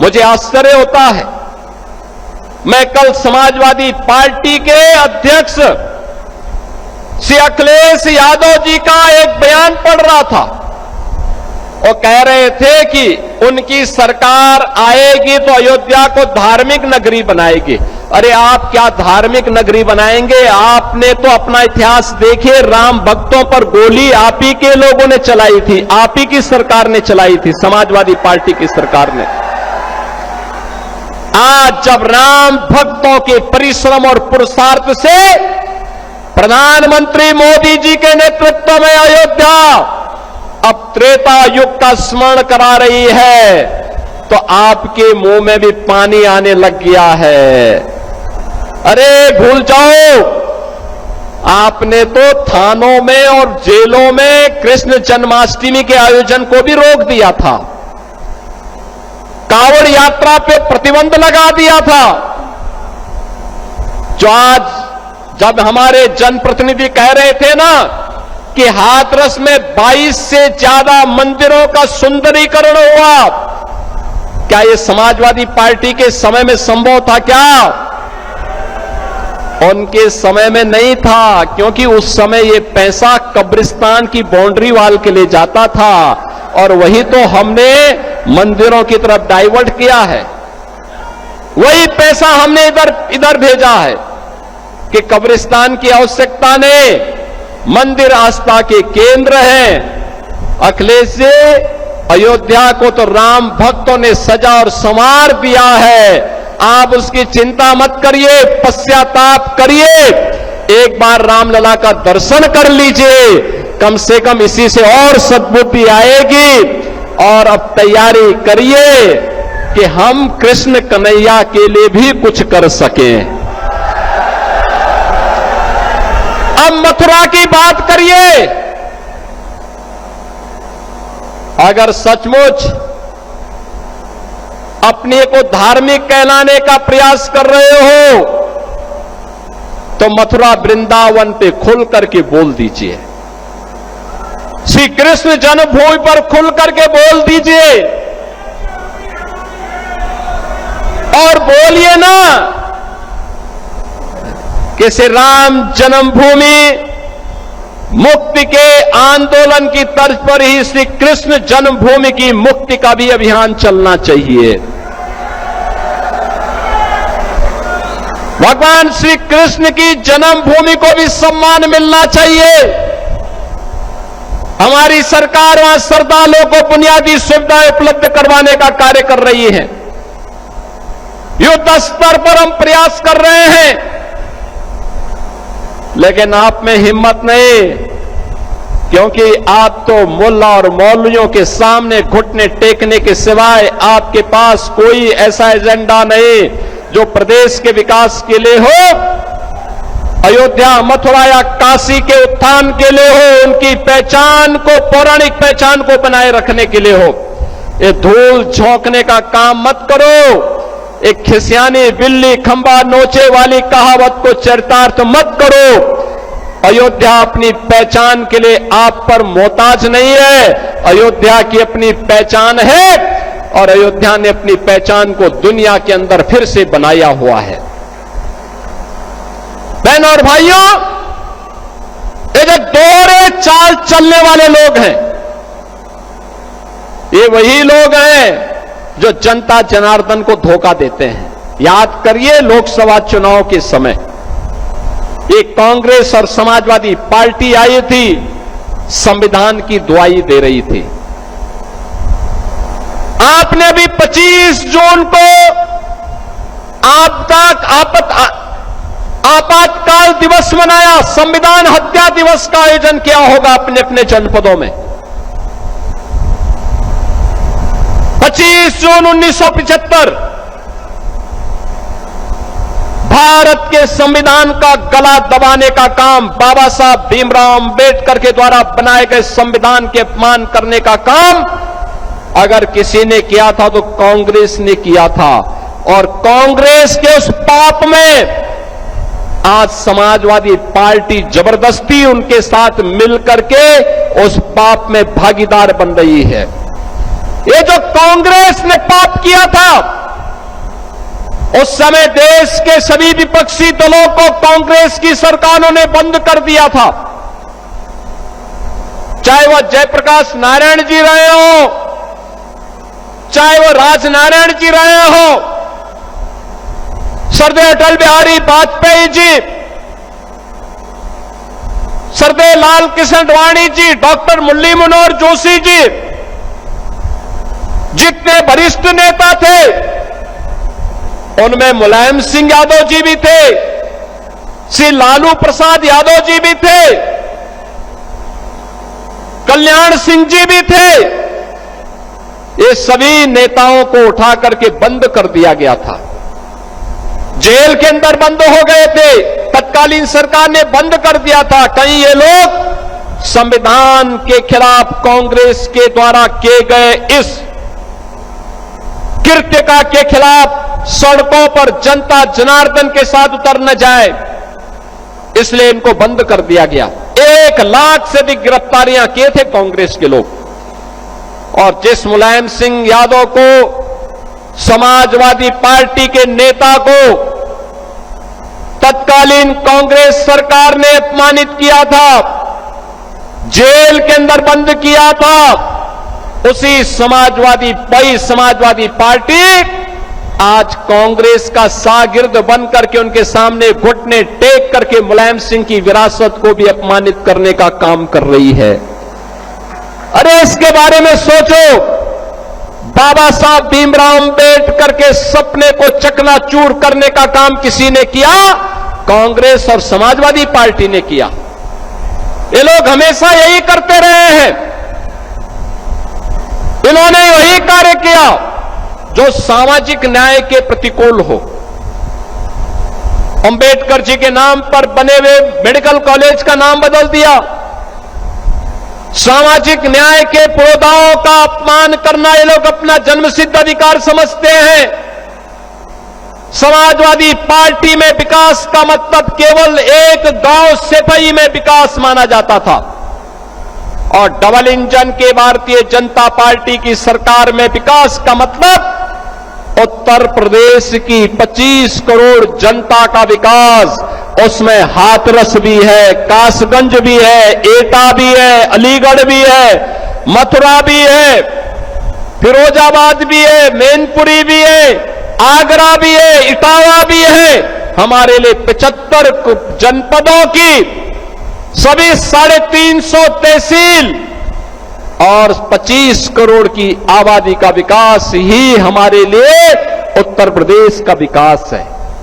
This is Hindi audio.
मुझे आश्चर्य होता है। मैं कल समाजवादी पार्टी के अध्यक्ष श्री अखिलेश यादव जी का एक बयान पढ़ रहा था। वो कह रहे थे कि उनकी सरकार आएगी तो अयोध्या को धार्मिक नगरी बनाएगी। अरे आप क्या धार्मिक नगरी बनाएंगे? आपने तो अपना इतिहास देखिए, राम भक्तों पर गोली आप ही के लोगों ने चलाई थी, आप ही की सरकार ने चलाई थी, समाजवादी पार्टी की सरकार ने। आज जब राम भक्तों के परिश्रम और पुरुषार्थ से प्रधानमंत्री मोदी जी के नेतृत्व में अयोध्या अब त्रेता युग का स्मरण करा रही है, तो आपके मुंह में भी पानी आने लग गया है। अरे भूल जाओ, आपने तो थानों में और जेलों में कृष्ण जन्माष्टमी के आयोजन को भी रोक दिया था, कांवड़ यात्रा पे प्रतिबंध लगा दिया था। जो आज जब हमारे जनप्रतिनिधि कह रहे थे ना कि हाथरस में 22 से ज्यादा मंदिरों का सुंदरीकरण हुआ, क्या यह समाजवादी पार्टी के समय में संभव था? क्या उनके समय में नहीं था, क्योंकि उस समय यह पैसा कब्रिस्तान की बाउंड्री वाल के लिए जाता था और वही तो हमने मंदिरों की तरफ डाइवर्ट किया है। वही पैसा हमने इधर भेजा है कि कब्रिस्तान की आवश्यकता नहीं, मंदिर आस्था के केंद्र हैं। अखिलेश जी, अयोध्या को तो राम भक्तों ने सजा और संवार दिया है, आप उसकी चिंता मत करिए, पश्चाताप करिए, एक बार रामलला का दर्शन कर लीजिए, कम से कम इसी से और सद्बुद्धि आएगी। और अब तैयारी करिए कि हम कृष्ण कन्हैया के लिए भी कुछ कर सकें। अब मथुरा की बात करिए। अगर सचमुच अपने को धार्मिक कहलाने का प्रयास कर रहे हो तो मथुरा वृंदावन पे खुल करके बोल दीजिए, श्री कृष्ण जन्मभूमि पर खुल करके बोल दीजिए और बोलिए ना कि श्री राम जन्मभूमि मुक्ति के आंदोलन की तर्ज पर ही श्री कृष्ण जन्मभूमि की मुक्ति का भी अभियान चलना चाहिए। भगवान श्री कृष्ण की जन्मभूमि को भी सम्मान मिलना चाहिए। हमारी सरकार वहां श्रद्धालुओं को बुनियादी सुविधाएं उपलब्ध करवाने का कार्य कर रही है। युद्ध स्तर पर हम प्रयास कर रहे हैं, लेकिन आप में हिम्मत नहीं, क्योंकि आप तो मुल्ला और मौलवियों के सामने घुटने टेकने के सिवाय आपके पास कोई ऐसा एजेंडा नहीं जो प्रदेश के विकास के लिए हो, अयोध्या, मथुरा या काशी के उत्थान के लिए हो, उनकी पहचान को, पौराणिक पहचान को बनाए रखने के लिए हो। ये धूल झोंकने का काम मत करो, एक खिसियानी बिल्ली खंबा नोचे वाली कहावत को चरितार्थ मत करो। अयोध्या अपनी पहचान के लिए आप पर मोहताज नहीं है, अयोध्या की अपनी पहचान है और अयोध्या ने अपनी पहचान को दुनिया के अंदर फिर से बनाया हुआ है। बहनों और भाइयों, ये जो दोहरे चाल चलने वाले लोग हैं, ये वही लोग हैं जो जनता जनार्दन को धोखा देते हैं। याद करिए, लोकसभा चुनाव के समय एक कांग्रेस और समाजवादी पार्टी आई थी, संविधान की दुहाई दे रही थी। आपने भी 25 जून को आपातकाल दिवस मनाया, संविधान हत्या दिवस का आयोजन किया होगा अपने अपने जनपदों में। 25 जून 1975 भारत के संविधान का गला दबाने का काम, बाबा साहब भीमराव अंबेडकर के द्वारा बनाए गए संविधान के अपमान करने का काम अगर किसी ने किया था तो कांग्रेस ने किया था। और कांग्रेस के उस पाप में आज समाजवादी पार्टी जबरदस्ती उनके साथ मिलकर के उस पाप में भागीदार बन रही है। ये जो कांग्रेस ने पाप किया था, उस समय देश के सभी विपक्षी दलों को कांग्रेस की सरकारों ने बंद कर दिया था। चाहे वह जयप्रकाश नारायण जी रहे हो, चाहे वह राजनारायण जी रहे हो, सरदेव अटल बिहारी वाजपेयी जी, सरदेव लाल कृष्ण आडवाणी जी, डॉक्टर मुरली मनोहर जोशी जी, जितने वरिष्ठ नेता थे उनमें मुलायम सिंह यादव जी भी थे, श्री लालू प्रसाद यादव जी भी थे, कल्याण सिंह जी भी थे। ये सभी नेताओं को उठा करके बंद कर दिया गया था, जेल के अंदर बंद हो गए थे, तत्कालीन सरकार ने बंद कर दिया था। कहीं ये लोग संविधान के खिलाफ कांग्रेस के द्वारा किए गए इस कृत्य के खिलाफ सड़कों पर जनता जनार्दन के साथ उतर न जाए, इसलिए इनको बंद कर दिया गया। 1 लाख से अधिक गिरफ्तारियां किए थे कांग्रेस के लोग। और जिस मुलायम सिंह यादव को, समाजवादी पार्टी के नेता को तत्कालीन कांग्रेस सरकार ने अपमानित किया था, जेल के अंदर बंद किया था, उसी समाजवादी पार्टी आज कांग्रेस का शागिर्द बन करके उनके सामने घुटने टेक करके मुलायम सिंह की विरासत को भी अपमानित करने का काम कर रही है। अरे इसके बारे में सोचो, बाबा साहब भीमराव अंबेडकर के सपने को चकनाचूर करने का काम किसी ने किया? कांग्रेस और समाजवादी पार्टी ने किया। ये लोग हमेशा यही करते रहे हैं। इन्होंने वही कार्य किया जो सामाजिक न्याय के प्रतिकूल हो। अंबेडकर जी के नाम पर बने हुए मेडिकल कॉलेज का नाम बदल दिया। सामाजिक न्याय के पुरोधाओं का अपमान करना ये लोग अपना जन्मसिद्ध अधिकार समझते हैं। समाजवादी पार्टी में विकास का मतलब केवल एक गांव सेपई में विकास माना जाता था, और डबल इंजन के भारतीय जनता पार्टी की सरकार में विकास का मतलब उत्तर प्रदेश की 25 करोड़ जनता का विकास। उसमें हाथरस भी है, कासगंज भी है, एटा भी है, अलीगढ़ भी है, मथुरा भी है, फिरोजाबाद भी है, मैनपुरी भी है, आगरा भी है, इटावा भी है। हमारे लिए 75 जनपदों की सभी 350 तहसील और 25 करोड़ की आबादी का विकास ही हमारे लिए उत्तर प्रदेश का विकास है।